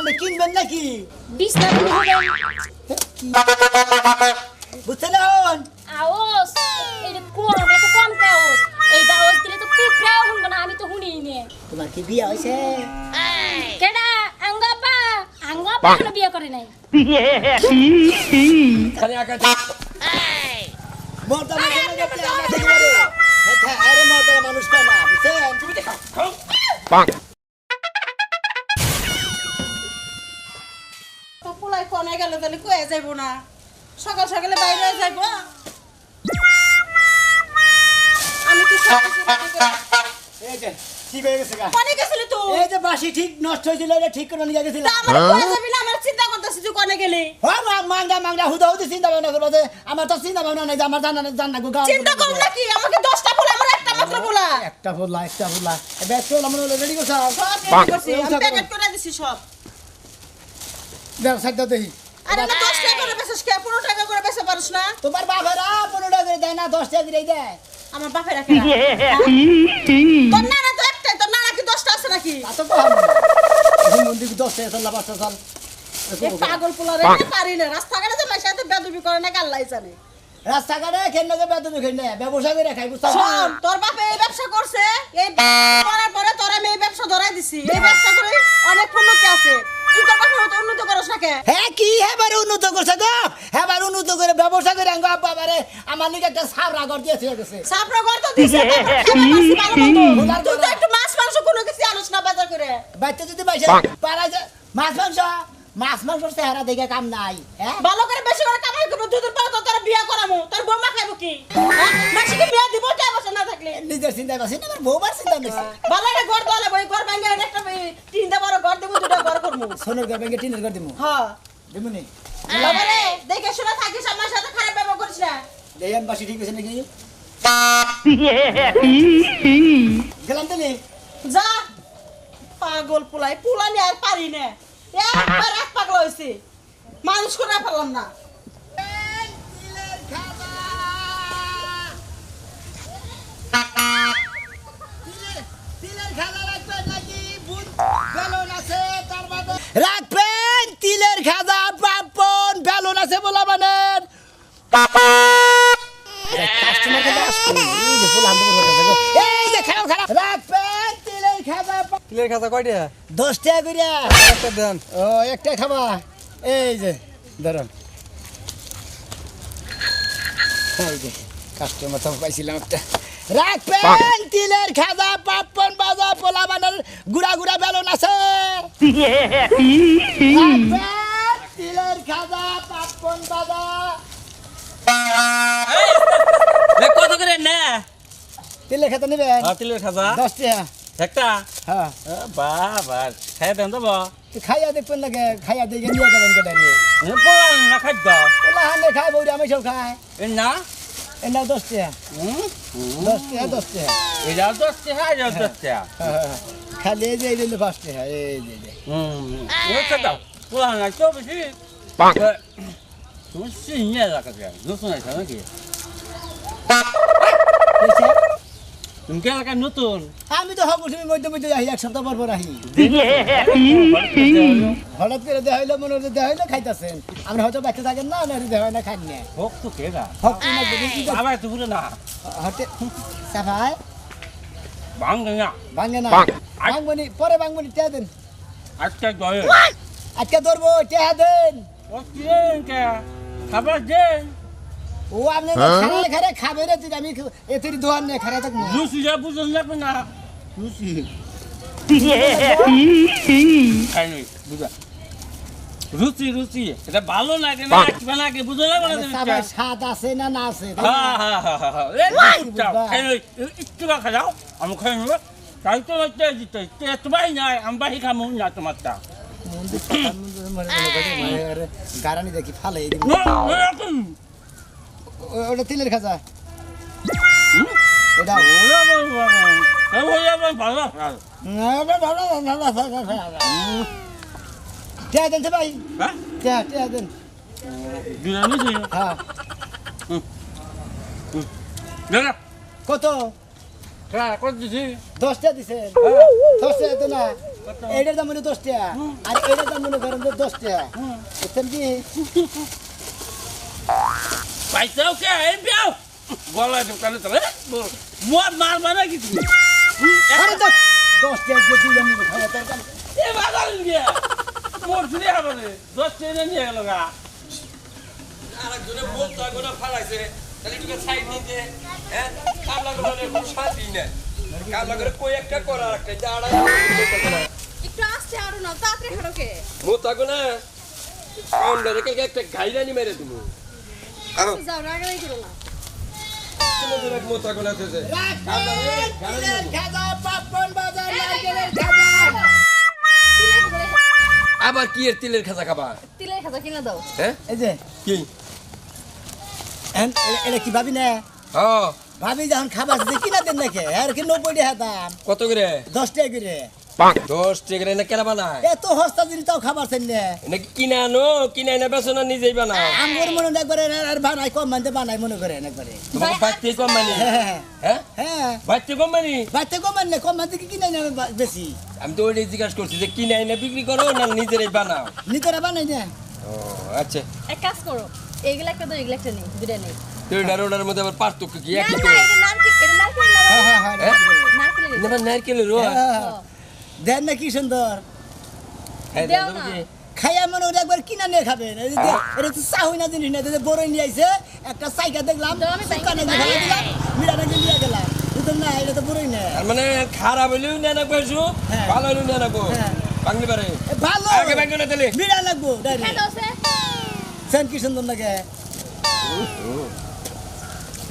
আপনি কিনবেন নাকি? বিছনা কিনে হবেন বুঝছেন? আওস এটা কোন এত কম কাওস এই আওস দিলে তো পিঁপড়াও শুনবো না আমি তো শুনিই নে তোমার কি বিয়ে হয়েছে? কেডা আঙ্গাপা কেন বিয়ে করে নাই খালি আকাশ মরতা মানুষ আরে মরতা মানুষ কয় না, বুঝছেন? পোলাই কোনে গেল তাহলে কয়ে যাইব না সকাল সকালে বাইরে যাইব আমি কি এই যে ঠিক হয়ে গেছে গা। কোনে গেছিলি তুই এই যে বাসি ঠিক নষ্ট হয়েছিল, এটা ঠিক করে নিয়ে গেছিলাম। আমার কয়ে যাবি না আমার চিন্তা করতেছিস তুই কোনে গেলি মাংদা হুদা হুদি চিন্তা ভাবনা করবো যে আমার তো চিন্তা ভাবনা নাই যে আমার জানা গো গাঁও চিন্তা করব না কি আমাকে 10টা পোলা আমার একটা মাত্র পোলা একটা বললা ব্যাগ চল আমরা রেডি করছ সব রেডি করছি আমি প্যাকেট করে দিছি সব ব্যবসাটা দেখি। আরে না 10 টাকা করে বেচছ কে 15 টাকা করে বেচতে পারিস না তোমার বাপেরা 15 টাকা করে দেয় না, 10 টাকা করে দেয়। আমার বাপের রাখে তোর নানা তো একটাই তোর নানা কি 10টা আছে নাকি তা তো কম না। এখন মন্দির 10 টাকা চল 5 টাকা চল। এই পাগল পোলা রে পারি না রাস্তাঘাটে যে মাইসা তো বেদবি করে না আল্লাহ জানে রাস্তাঘাটে খেললে বেতন খেললে ব্যবসা করে খাই, বুঝছো? শোন তোর বাপে এই ব্যবসা করছে এই করার পরে তোর আমি এই ব্যবসা ধরাই দিছি এই ব্যবসা করে অনেক উন্নতি আছে তুই তোর বাপের মতো উন্নত করছ না কে হ্যাঁ কি হেবারে উন্নত করছে গো, হেবার উন্নত করে ব্যবসা করে আঙ্গো আব্বা বারে আমার লিগে একটা সাবরা ঘর দিয়ে থুয়ে গেছে। সাপরা ঘর তো দিছে তুই তো একটু মাছ মাংস কোনো কিছু আনস না বাজার করে বাইতে যদি বাইসে পারা যায় মাছ মাংস চেহারা দেখে কাম নাই। হ্যাঁ ভালো করে বেশি করে কামাই করবো দুদিন পরে তো তোর বিয়ে করামু তোর বৌমা খাইবো কি মাসিকে বিয়ে দিব টা বছর না থাকলে নিজের চিন্তা করছি না, আমার বউবার চিন্তা করছি। ভালো একটা ঘর দলে বই ঘর ভাঙে একটা তিনটা বড় ঘর দেবো দুটো ঘর করবো সোনের ঘর ভেঙে টিনের ঘর দিব হ্যাঁ দিমুনি বাবারে দেখে শুনে থাকিস আমার সাথে খারাপ ব্যবহার করিস না দেয়ান বাসি ঠিক আছে নাকি? গেলাম তুমি যা পাগল পোলাই পোলানি আর পারি না একবার এক পাগল হয়েছে মানুষ করে ফেললাম না রাখবেন তিলের খাজা পাপন বেলুন আছে বলা মানে রাখবেন তিলের খাজা তিলের খাতা কয়টা 10 টাকা করিয়া একটা দেন ও একটা খাবা এই যে ধরুন এই যে কাস্টমার তো পাইছিলাম একটা রাখবেন তিলের খাজা পাপন বাজা পোলা বানার গুড়া গুড়া বেলুন আছে রাখবেন তিলের খাজা পাপন বাজা কত করে না তিলের খাজা নেবেন তিলের খাজা 10 টাকা একটা হ্যাঁ বাবা খাই দেন তো খাইয়া দেখবেন লাগে খাইয়া দেখে নিয়ে যাবেন কেটে পোলান না খাদ্য পোলা হানে খাই বৌরি আমি সব খাই না এনা 10 টাকা 10 টাকা 10 টাকা এটা 10 টাকা এটা 10 টাকা খালি এই যে এই দিলে 5 টাকা এই যে ওটা দাও পোলান না তো বেশি তুমি সিনিয়া লাগা যায় নতুন আছে নাকি তুমি কে লাগা নতুন আমি তো হবো তুমি মধ্যে মধ্যে আহি এক সপ্তাহ পর আহি হঠাৎ করে দেওয়া হইলো মনে হচ্ছে দেওয়া হইলো খাইতেছেন আপনি হয়তো বাচ্চা থাকেন না না দেওয়া হয় না খান না হোক তো কেডা হক না যদি আবার তো পুরো না হটে সাফাই ভাঙ না ভাঙে না ভাঙবনি পরে ভাঙবনি টিয়া দেন আজকে দয়ে আজকে ধরবো টিয়া দেন ও কেন কে খাবার দেন ও আপনি খারে খারে খাবে রে তুই আমি এতির দোয়ান নে খারে থাকবো লুচি যা বুঝুন না না খুশি খাই নই বুঝা রুচি রুচি এটা ভালো লাগে না কিবা লাগে বুঝো না বলে তুমি সাবা স্বাদ আছে না না আছে হ্যাঁ হ্যাঁ হ্যাঁ এ যাও খাই নই একটু খাই যাও আমি খাই নেব তাই তো লইতে দিতে তে তোমাই নাই আমি বাহি খামু না তোমারটা মন্দির গারানি দেখি ফালে এই ওটা তিলের খাজা এটা টিয়া দেন ভাই টিয়া দেন হ্যাঁ কত 10 টাকা দিছে 10 টাকা তো না এইটার দাম মনে 10 টাকা আর এইটার দাম মনে করেন 10 টাকা বুঝছেন কি পয়সাও কে এই বিয়াও গলা ঢুকালে তো মোর মার মানে কি তুমি আরে 10 টাকা দিয়ে দিলাম নি খাওয়া তরকারি এ বাজার গিয়া মোর ফিরে হবে 10 টাকা নিয়ে গেল গা আরেকজনে বলতা গোনা ফালাইছে তাহলে একটু সাইড দিতে হ্যাঁ কামলা করে কোনো শান্তি নেই কামলা করে কই একটা করা একটা দাঁড়া একটু আসতে আরো না তাড়াতাড়ি হারোকে মোতা গোনা সামনে রেখে একটা গাইরানি মেরে তুমি আরো যাও রাগারাগি করো না তোমাদের এক মোতা গোনা আছে তিলের খাজা পাপন বাজার নারকেলের খাজা আবার কি এর তিলের খাজা খাবা তিলের খাজা কিনা দাও হ্যাঁ এই যে কি এটা কি ভাবি না হ্যাঁ ভাবি যখন খাবার দেখি না দেন নাকি আর কি 90 টাকা দাম কত করে 10 টাকা করে 10 টাকা না কেনা বানায় এত সস্তা জিনিস তাও খাবার চাই না নাকি কিনা আনো কিনা এনে বেছো না নিজেই বানাও আমার মনে হয় একবারে আর বানাই কম মানতে বানাই মনে করেন একবারে তোমাকে বাড়তে কম মানি হ্যাঁ হ্যাঁ হ্যাঁ বাড়তে কম মানি বাড়তে কম মানে কম মানতে কি কিনে নেবে বেশি আমি তো ওইটাই জিজ্ঞাসা করছি যে কিনা এনে বিক্রি করো না নিজেরাই বানাও নিজেরা বানাই না ও আচ্ছা এক কাজ করো এইগুলা একটা দাও এগুলা একটা নেই দুটা নেই তো এটার ওটার মধ্যে আবার পার্থক্য কি না একই তো না এটা নারকেল না হ্যাঁ হ্যাঁ হ্যাঁ নারকেল না নারকেলের রো দেন না কি সুন্দর হ্যাঁ দেও দাদা না। কি খাইয়া মনে ওটা একবার কিনা নিয়ে খাবেন এটা তো চাহুই না জিনিস না এটা বড়ই নিয়ে আইছে একটা সাইকা দেখলাম দাও, আমি দোকানে সাইকেল দিয়ে দিলাম মিরা নাকি নিয়ে গেলাম বুঝলাম না এটা তো বড়ই না আর মানে খারাপ হইলেও না রাখবো এসু হ্যাঁ। ভালো হইলেও না রাখবো হ্যাঁ। বাংলি পারে ভালো আগে ব্যাংকে না তাহলে মিরা লাগবো খেয়ে ডাইরেক্ট দাও সে সেন কি সুন্দর লাগে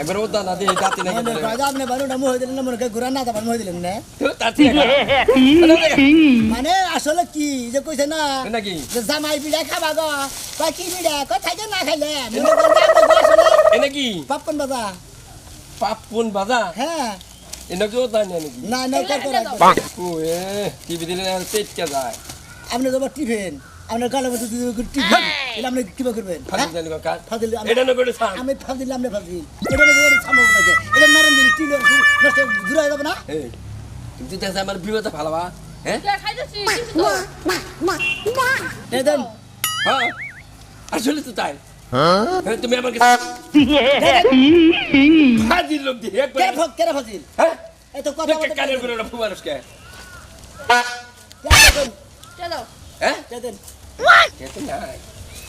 একবার ওদা না দিয়ে দাঁতি নাকি মনে কয় যে আপনি বারোটা মুহ দিলেন না মনে কয় ঘুরা না দাবার মুহ দিলেন না তার থেকে মানে আসলে কি যে কইছে না নাকি যে জামাই বিড়া খাবা গো কয় কি বিড়া কয় খাইতে না খাইলে মনে করেন যে আপনি আসলে এ নাকি পাপ্পন বাবা পাপুন বাজা হ্যাঁ এ নাকি ওদা নিয়ে নাকি না না কর কর ও এ টিভি দিলে তেজকে যায় আপনি তো টিফিন আপনার গালের মধ্যে যদি টিফিন তাহলে আপনি কিবা করবেন ফাজিল জানি কার ফাজিল এটা না করে ছাড় আমি ফাজিল আপনি ফাজিল এটা না করে সম্ভব না এটা নরম দিন টিলের নষ্ট দূর হয়ে যাবে না এই তুমি তো আমার বিপদে ভালোবা হ্যাঁ তুই খাইতেছিস কিছু তো দেন হ্যাঁ আসলে তো তাই হ্যাঁ তুমি আমার কাছে ফাজিল লোক দিয়ে একবার কেন ফাজিল হ্যাঁ এই তো কথা দেখে কানের করে না মানুষকে চলো হ্যাঁ দেন এটা নাই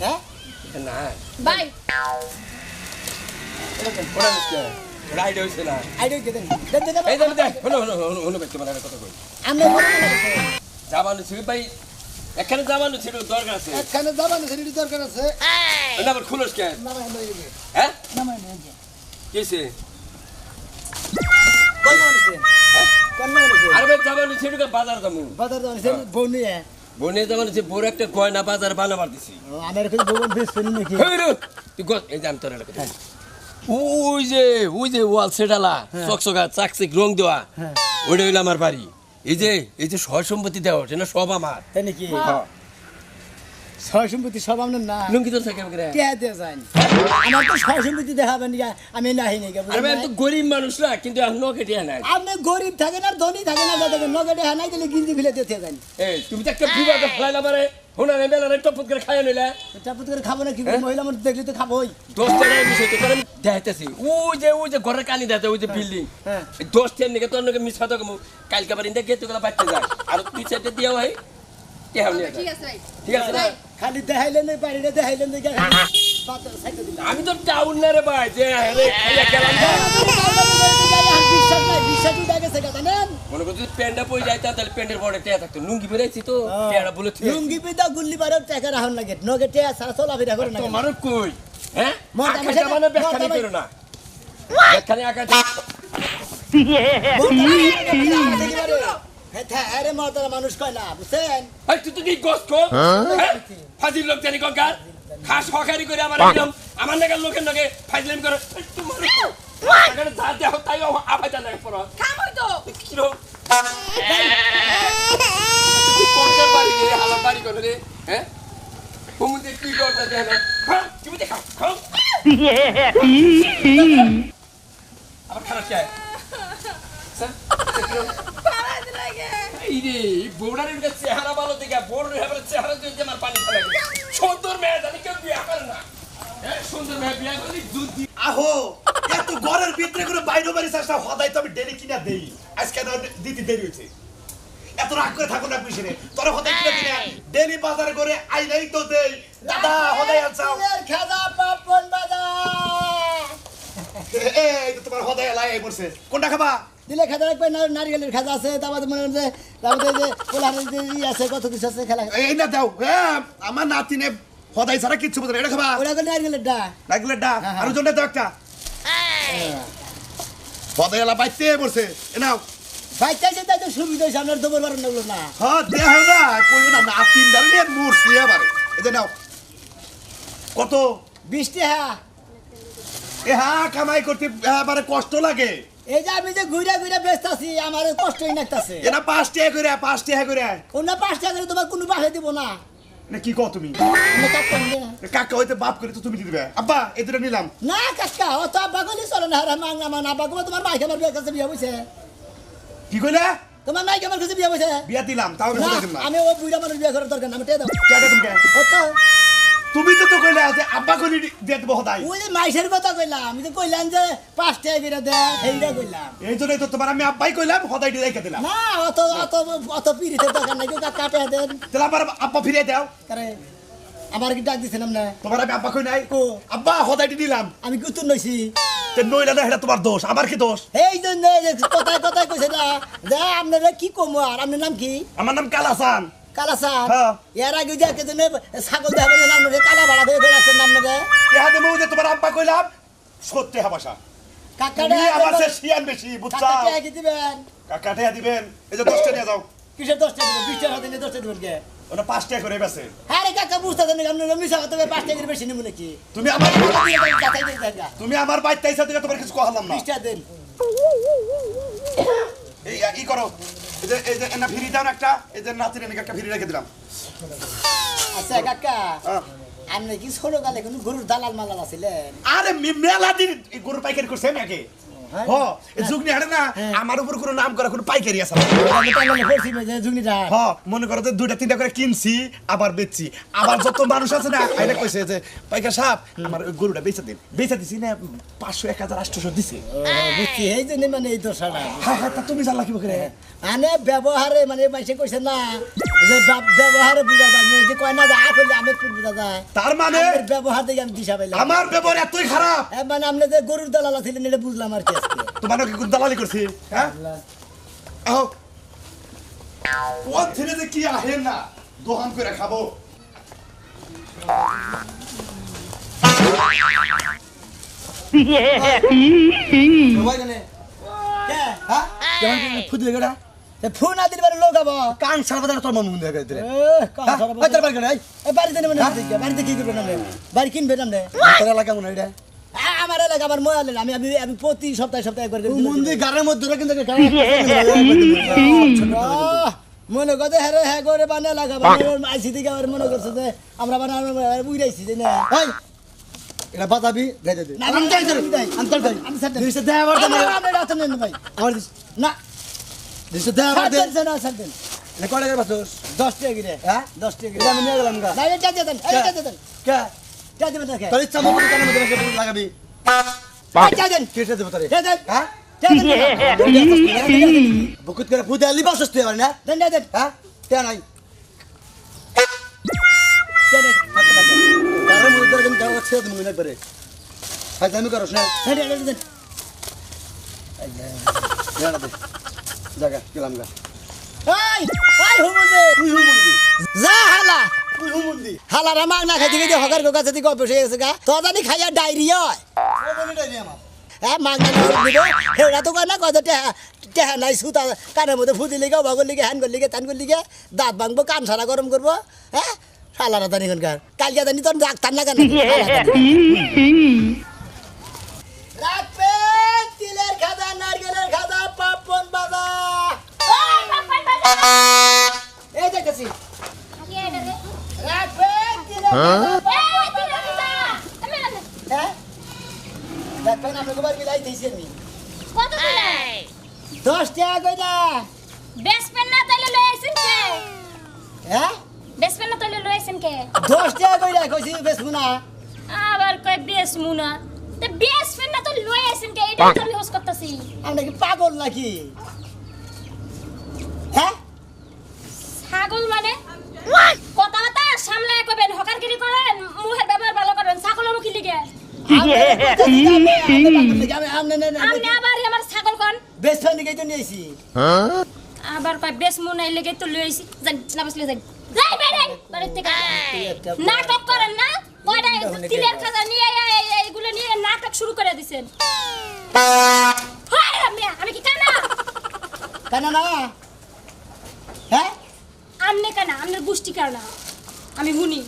হ্যাঁ এটা নাই বাই ওরা হচ্ছে রাইড হইছে না আইডিয়া দেন দেন এই দাম দে হলো হলো হলো ভাই তোমার কথা কই আমরা জামানো ছিল ভাই এখানে জামানো ছিল দরকার আছে একখানে যাবানো সেটি দরকার আছে না আবার খুলস কে নামাই নইবে হ্যাঁ নামাই নই কিসে কোন নামাইছে হ্যাঁ কোন নামাইছে আরে ভাই জামানো ছিল বাজার দামু বাজার যাবানো বউনি বনে জামানো ছিল বড় একটা গয়না বাজার বানাবার দিছি আমার কাছে বউন বেশ ফেলি নাকি হেই রে তুই গো এই জাম তোর লাগে ওই যে ওয়াল সেটালা চকচকা চাকচিক রং দেওয়া ওইটা হইলো আমার বাড়ি এই যে সয় সম্পত্তি দেওয়া সেটা সব আমার তাই নাকি হ্যাঁ ছয় সম্পত্তি সব আপনার না লুঙ্গি তোর থাকে আমাকে কে দিয়ে যান আমার তো ছয় সম্পত্তি দেখাবেন আমি নাহি নাকি আরে ভাই আমি তো গরিব মানুষ না কিন্তু এখন নকেটিয়া নাই আপনি গরিব থাকেন আর ধনী থাকেন আর দেখেন নগদে হানাই দিলে গিলদি ফেলে দিতে যান এই তুমি তো একটা বিবাদে ফেলাইলা পারে হোনা রে বেলা রে টপট করে খাইয়া নিলে চাপুত করে খাবো না কি মহিলা মানুষ দেখলে তো খাবোই 10 টাকা বিষয় তো করে দেখাইতেছি ওই যে ঘরের কানি দেখাতে ওই যে বিল্ডিং হ্যাঁ 10 টাকা নিকে তোর নাকি মিস কথা কম কালকে আবার ইন্দা গেতে গেলা বাচ্চা যায় আর তুই সেটা দিয়া ভাই কে হামনি ঠিক আছে ভাই ঠিক আছে না খালি দেখাইলেন না বাড়িটা দেখাইলেন দেখে আমি তো টাউন না রে ভাই যে রে খাইয়া গেলাম না বিশ্বাস নাই বিশ্বাস উঠে গেছে জানেন মনে করছি প্যান্টটা পই যাইতা তাহলে প্যান্টের বড় টেয়া থাকতো লুঙ্গি বেরাইছি তো টেয়াটা বলে তুই লুঙ্গি পিতা গুল্লি বারো টাকা রাখুন লাগে নগে টেয়া সারা চলা ফিরা করে না তোমার কই হ্যাঁ মর আকাশ তামাশা জামানো মর ব্যাখ্যানি তামাশা করো না ব্যাখ্যানি আকাশ আরে মর্দারা মানুষ কয় না বুঝছেন এই তুই তো কি গোস কো ফাজিল লোক জানি কঙ্কার খাস হকারি করে আমার একদম আমার নাগাল লোকের নাকি ফাজিলাম করে তোমার আগে যাতে হোক তাই আপাইতা লাগে পড়ো খামই তো কি রো তুই কোনটার বাড়ি রে হালা বাড়ি করে রে হ্যাঁ কুমুদে কি করতে দেয় না হ্যাঁ তুমি দেখা খাও আবার খারাপ চাই স্যার পালা লাগে এই রে বউড়ার একটা চেহারা ভালো দেখে বড় হবে চেহারা দিয়ে আমার পানি ফেলে সুন্দর মেয়ে জানি কেউ বিয়ে করে না হ্যাঁ সুন্দর মেয়ে বিয়ে করলে দুধ দি আহো এত ঘরের ভিতরে করে বাইরে বাড়ি চাষটা হদাই তো আমি ডেলি কিনা দেই আজকে দিতে দেরি হয়েছে এত রাগ করে থাকো না পিছনে তোরা হদাই কিনা দিনা ডেলি বাজার করে আই নাই তো দেই দাদা হদাই আনছাও তিলের খাজা পাপন বাজা এই তো তোমার হদাই লাই পড়ছে কোনটা খাবা দিলে খাজা রাখবে নারিকেলের খাজা আছে তারপরে মনে হচ্ছে তারপরে যে পোলারের যে আছে কত কিছু আছে খেলা এই না দাও হ্যাঁ আমার নাতিনে হদাই ছাড়া কিচ্ছু বলতে এটা খাবা ওরা করে নারিকেলের ডা লাগলে ডা আর জন্য দাও একটা হদাই এলা বাইতে পড়ছে এ নাও বাইতে আছে তাই তো সুবিধা হয়েছে আপনার দুপুর বারণ লাগলো না হ্যাঁ দেহ না কইও না নাতিন দাঁড়িয়ে মরছি এবারে এটা নাও কত 20 টাকা এ হ্যাঁ কামাই করতে এবারে কষ্ট লাগে এই যে আমি যে ঘুরে ঘুরে ব্যস্ত আছি আমার কষ্টই লাগতেছে এটা 5 টাকা করে অন্য 5 টাকা করে তোমার কোনো বাসা দিব না না কি কও তুমি আমি কাকা নিবে না। কাকা হইতে বাপ করে তো তুমি দিবে আব্বা এই দুটো নিলাম না কাকা ও তো আব্বা গলি চলো না হারা মাংনা মান আব্বা গো তোমার মাইকে আমার বিয়ে কাছে বিয়ে হইছে কি কইলা তোমার মাইকে আমার কাছে বিয়ে হইছে বিয়া দিলাম তাও না, আমি দিলাম না আমি ও বুড়া মানুষ বিয়ে করার দরকার না আমি টেয়ে দাও কেটে তুমি ও তো তুমি তো কইলা যে আব্বা কইলি দিয়ে দেবো হদাই ওই যে মাইসের কথা কইলাম আমি তো কইলাম যে 5 টাকা করে দে সেইটা কইলাম এই জন্যই তো তোমার আমি আব্বাই কইলাম হদাইটি রেখে দিলাম না অত অত অত পিরিতের দরকার নাই কাটে দেন তাহলে আমার আব্বা ফিরে দাও কারে আমার কি ডাক দিছিলাম না তোমার আমি আব্বা কই নাই ও। আব্বা হদাইটি দিলাম আমি কুতুন নইছি তে নইলা না এটা তোমার দোষ আমার কি দোষ এই জন্য এই যে কথায় কথায় কইছে না যে আপনারা কি কমো আর আপনার নাম কি আমার নাম কালাসান কালা স্যার হ্যাঁ। এর আগে যে কেজন ছাগল দেখাবেন নাম কালা ভাড়া হয়ে বেড়াচ্ছেন নাম নেবে ইহা দেবো যে তোমার আব্বা কইলাম সত্যি হাবাসা কাকাটা তুমি আমার সে শিয়ান বেশি বুঝছা কাকাটা কি দিবেন কাকা ঠেয়া দিবেন এই যে 10 টাকা নিয়ে যাও কিসের 10 টাকা দিবেন 20 টাকা দিলে 10 টাকা দিবেন কে ওটা 5 টাকা করে বেছে আরে কাকা বুঝতে দেন আপনি মিছা কথা 5 টাকা বেশি নিব নাকি তুমি আমার যাচাই দিয়ে দেখা তুমি আমার বাইতে আইছা থেকে তোমার কিছু কহালাম না 20 টাকা দেন এই ই করো এই যে এনা ফ্রি দাও না একটা এই যে নাতির এনে একটা ফ্রি রেখে দিলাম আচ্ছা কাকা হ্যাঁ। আপনি কি ছোট কালে কোনো গরুর দালাল মালাল আছিলেন আরে মেলা দিন এই গরু পাইকারি করছে আমি আগে হ্যাঁ? হ এই যুগনি হাড়ে না আমার উপর কোনো নাম করা কোনো পাইকারি আছে না আমি তাহলে করছি যে জুগনিটা হ মনে করো যে 2-3টা করে কিনছি আবার বেচছি আবার যত মানুষ আছে না আইনা কইছে যে পাইকার সাহেব আমার ওই গরুটা বেচে দিছি না 500 1000 800 দিছে বুঝছি এই জন্য মানে এই দোষাটা হ্যাঁ হ্যাঁ তা তুমি জানলা কি করে মানে ব্যবহারে মানে মাইসে কইছে না যে ব্যবহারে বুঝা যায় না, যে কয় না যে করলে আমি তো বুঝা যায় তার মানে আপনার ব্যবহার দেখে আমি দিশা পাইলাম আমার ব্যবহার এতই খারাপ মানে আপনি যে গরুর দালাল ছিলেন এটা বুঝলাম আর কি আজকে তোমার কি দালালি করছি হ্যাঁ আহ কোন ছেলে যে কি আহেন না দোকান করে খাবো কে? হ্যাঁ কেমন ফুদি গড়া ফোন আদির বারে লোক আবো কান সারা তোর মন মুন্ডে গেছে বাড়িতে নেবেন বাড়িতে কি করবেন আপনি বাড়ি কিনবেন আপনি তোর এলাকা মনে এটা আমার এলাকা আমার মনে আমি আমি আমি প্রতি সপ্তাহে একবার করে মন্দির গারের মধ্যে কিন্তু মনে করতে হ্যাঁ হ্যাঁ করে বানে লাগা আইসি দিকে আমার মনে করছে যে আমরা বানা উড়াইছি যে না এটা বাতাবি গাইতে দে না, আমি যাই, আন্তর ভাই আমি ছাড় দেন। দিছে দে আবার আমার রাত নেন ভাই আমার না দিছে দে আবার ছাড় দে দেন না ছাড় দেন না কলে করে বাসস 10 টাকা করে হ্যাঁ 10 টাকা এটা আমি নিয়ে গেলাম গা না এটা দিয়ে দেন এটা দিয়ে দেন কে এটা দিবেন না কে তোর ইচ্ছা মতো কানে মধ্যে বসে লাগাবি এটা দেন কেটে দেব তোরে এটা দেন হ্যাঁ এটা দেন বুকুত করে ফুদে আলি বাসস তুই আবার না দেন দেন হ্যাঁ কে নাই দেন গারের মধ্যে কিন্তু গাড়ি ছেড়ে দিমু না একবারে হাই আমি করছ না দেন জানা দে জায়গা গেলাম গা এই এই হুমুন্দে তুই হুমুন্দি যা হালা তুই হুমুন্দি হালারা মাগ না খাইতে গিয়ে হকার গোকা যদি গপ বসে গেছে গা তো জানি খাইয়া ডায়রিয়া হয় ও বলিটাই নি আমার হ্যাঁ মাগ না দিব হেরা তো কয় না কত টেহা নাই সুতা কানের মধ্যে ফুদি লিগে বাগর লিগে হ্যান লিগে তান লিগে দাঁত ভাঙবো কান সারা গরম করবো হ্যাঁ শালারা জানি এখানকার কালকে জানি তোর ডাক্তার না কেন রাখবেন তিলের খাজা নারকেলের খাজা পাপন বাবা এই দেখেছি রাখবেন তিলের হ্যাঁ রাখবেন আপনাকে বার বিলাই দিয়েছি আমি 10 টাকা কইরা বেশ পেন না তাইলে লয়ে হ্যাঁ বেসবেন না তাহলে লইছেন কে 10 টাকা কইরা কইছি বেচবো না আবার কই বেসমু না তে বেসবেন না তো লইছেন কে এটা তো আমি হোস করতেছি আমরা কি পাগল নাকি হ্যাঁ ছাগল মানে কথাবার্তা সামলায় কইবেন হকারগিরি করেন মুখের ব্যবহার ভালো করেন ছাগলের মুখি লিগে আপনি আবার আমার ছাগল কোন বেচবেন নাকি তো নিয়েছি আবার কই বেসমু না লেগে তো লইছি যান না বসলে যান যাই বেরেন বাড়ি থেকে নাটক করেন না কয়টা তিলের খাজা নিয়ে এইগুলো নিয়ে নাটক শুরু করে দিছেন হয় আমি কি কানা কেন না হ্যাঁ আমনে কানা আমনের গোষ্ঠী কানা আমি হুনি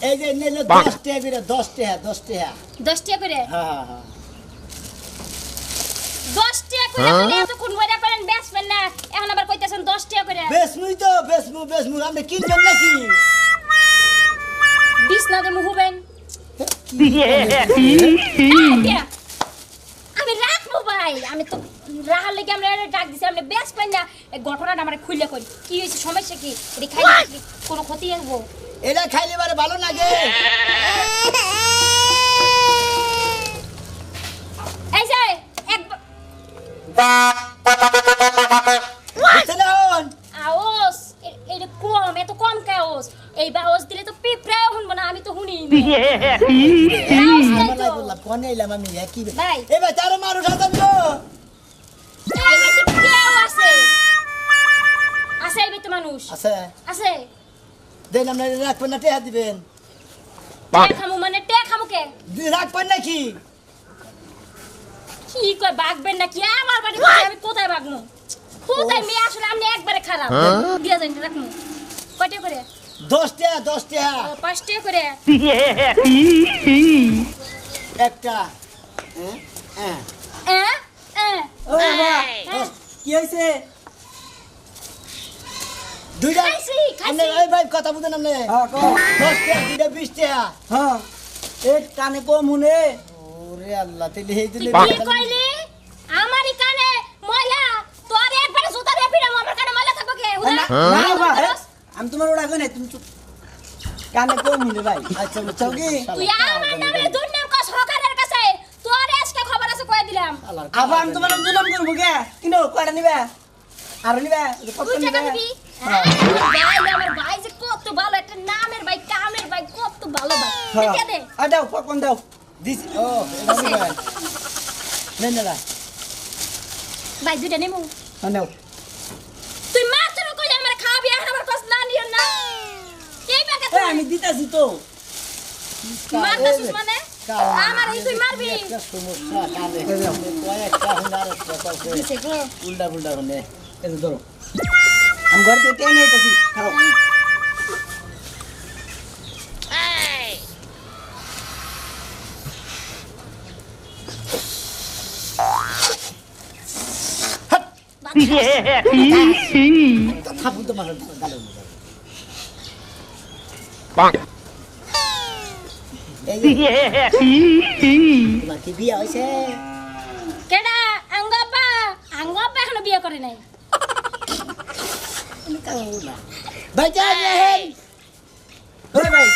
এই যে নিলে 10 টাকা করে 10 টাকা 10 টাকা 10 টাকা করে হ্যাঁ হ্যাঁ 10 টাকা করে বলে এত কোন বইরা করেন বেচবেন না এখন আবার কইতাছেন 10 টাকা করে বেচমুই তো বেচমু আপনি কিনবেন নাকি বিশ না দেমু হবেন আমি রাখবো ভাই আমি তো রাহার লেগে আমরা ডাক দিছি আমরা বেচবেন না এই ঘটনাটা আমরা খুলে করি কি হইছে সমস্যা কি এটা খাই কোনো ক্ষতি আসবো এটা খাইলে বারে ভালো লাগে এই যে এক বুঝছেন এখন? আওস এটা কম এত কম কাওস এই বাওস দিলে তো পিঁপড়াও শুনবো না আমি তো শুনি আওস নাই আমার তো। লাই বললাম, কোনে এলাম আমি, কি বে- ভাই। এবার তারও মানুষ আছেন তো? এই বেতে কেউ আছে আছে এই বেতে মানুষ আছে। আছে দেন আপনারা রাখবেন না, টেহা দিবেন। খামু মানে টে খামু কে রাখবেন নাকি? কি কয় বাগবেন নাকি আমার বাড়ি আমি কোথায় বাগমু কোথায় মেয়ে আসলে আপনি একবারে খারাপ দিয়া যাই রাখমু কয়টা করে 10 টাকা, 10 টাকা। 5 টাকা করে একটা। হ্যাঁ? হ্যাঁ। ও কি হয়েছে? দুইটা। খাইছি, খাইছি। আপনি, এই ভাই, কথা বুঝেন আপনি? 10 টাকা, দুইটা 20 টাকা। হ্যাঁ এই কানে কম শুনে ওরে আল্লাহ, তাইলে এই দিলে কি কইলি আমারই কানে ময়লা তোর একবারে জুতা দিয়ে পিরাম আমার কানে ময়লা থাকবে কে হুদা না ভাই আমি তোমার ওটা কই নাই তুমি চুপ কানে কম শুনে ভাই আচ্ছা, বুঝছো কি তুই আমার নামে দুর্নাম কর সরকারের কাছে তোর আজকে খবর আছে কই দিলাম আবার আমি তোমার দুলাম করবো কে কিন্তু কয়টা নিবে আর নিবে কত তুই টাকা নিবে দিবি ভাই আমার ভাই যে কত ভালো একটা নামের ভাই কামের ভাই কত ভালো ভাই এটা দে আর দাও পকন দাও দিস। ও, এটা দিবেন। নেন না। ভাই দুইটা নেমু নাও তুই মাত্র কইলে আমার খাবি আর আমার কাছে না নিও না এই বাকে এই আমি দিতাছি তো মারতাছিস মানে আমার এই তুই মারবি একটা সমস্যা কানে। কয়েকটা হুন্ডার একটা করছে। দিছে গো উল্টা পুল্টা হলে। এই যে ধরো আমি ঘর থেকে টেনে আইতাছি খাও থাপুন তো মানুষ গালে উঠে যাবে। এই যে, তোমার কি বিয়া হয়েছে? কেডা আঙ্গাপা এখনো বিয়ে করে নাই ভাই, যান, যান। ওরে ভাই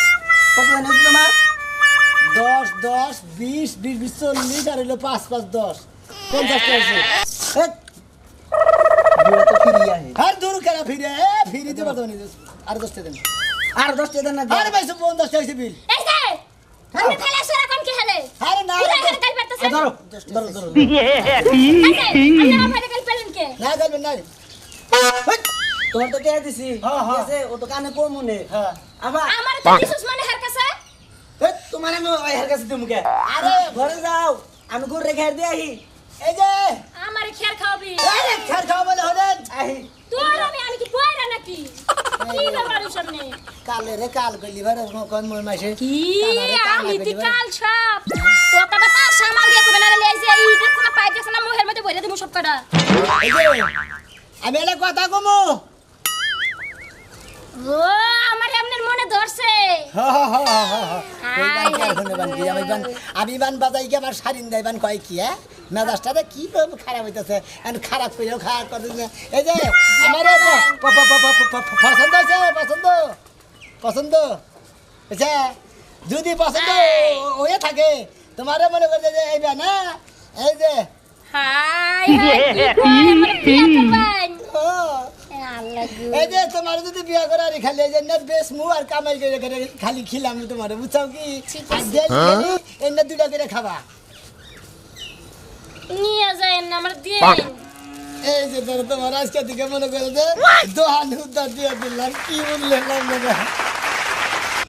কত জানিস তোমার 10, 10, 20, 20, 20, 40, আর হইলো 5, 5, 10, 50 টা হয়েছে। হেৎ, বিয়ে তো ফিরিয়ে আহে আর দূর কেনা ফিরে, ফিরে দিতে পারতো না। আর 10 টা দেন। আর 10 টাকা না আরে ভাই, 50 টা হয়েছে বিল। এই যে আমি খেলা সরা কোন কি হেলে আরে না, পুরা হেলে কাল পারতেছে ধরো ধরো, ধরো। আমি আমার ভাইরে কাল পেলেন কে না, করবেন না। তোমার তো টেনে দিছি হ্যাঁ, হ্যাঁ। ঠিক আছে ও তো কানে কম শুনে হ্যাঁ। আবার আমার তো দিছস মানে হার কাছে এই, তোমার আমি ওই হার কাছে দিমু কে আরে, ঘরে যাও আমি ঘর রেখে দিয়ে আহি এই যে, আমার খের খাওয়াবি আরে, খের খাওয়া বলে হলেন। আহি তোর আমি কি পয়রা নাকি কি ব্যাপার সামনে কালে রে, কাল করলি ভাই, কোন মন মাসে। কি কালারে কালা আমি করলি কি ভাই। কাল সব কথা বাতা সামাল দিয়ে কবে না লেই যে এই দেখছ না পাইতেছ না মোহের মধ্যে ভরে দিমু সব কটা এই যে, আমি এটা কথা কমু। ও আমার আপনার মনে ধরছে হা, হা, হা, হা, হা। আয়, ওই গান কি আর শুনে বান কি আমি বান বাজাই কি আমার সারিন দেয় বান কয় কি হ্যাঁ মেজাজটাতে কি খারাপ হইতেছে খারাপ করেও খারাপ করতেছে এই যে আমার পছন্দ হয়েছে পছন্দ আচ্ছা যদি পছন্দ হয়ে থাকে তোমারও মনে করছে যে এই না এই যে হাই হাই কি কয় আমার বিয়া করবেন ও আল্লাহ গো এই যে তোমার যদি বিয়া করে আর খালি এই যে না বেশ মু আর কামাই করে করে খালি খিলাম তোমার বুঝছাও কি আর দেশ খেলি এই না দুটা করে খাবা নিয়ে যায় না আমার দিয়ে এই যে তোমার আজকে থেকে মনে করে যে দোহান উদ্ধার দিয়ে দিলাম কি বললেন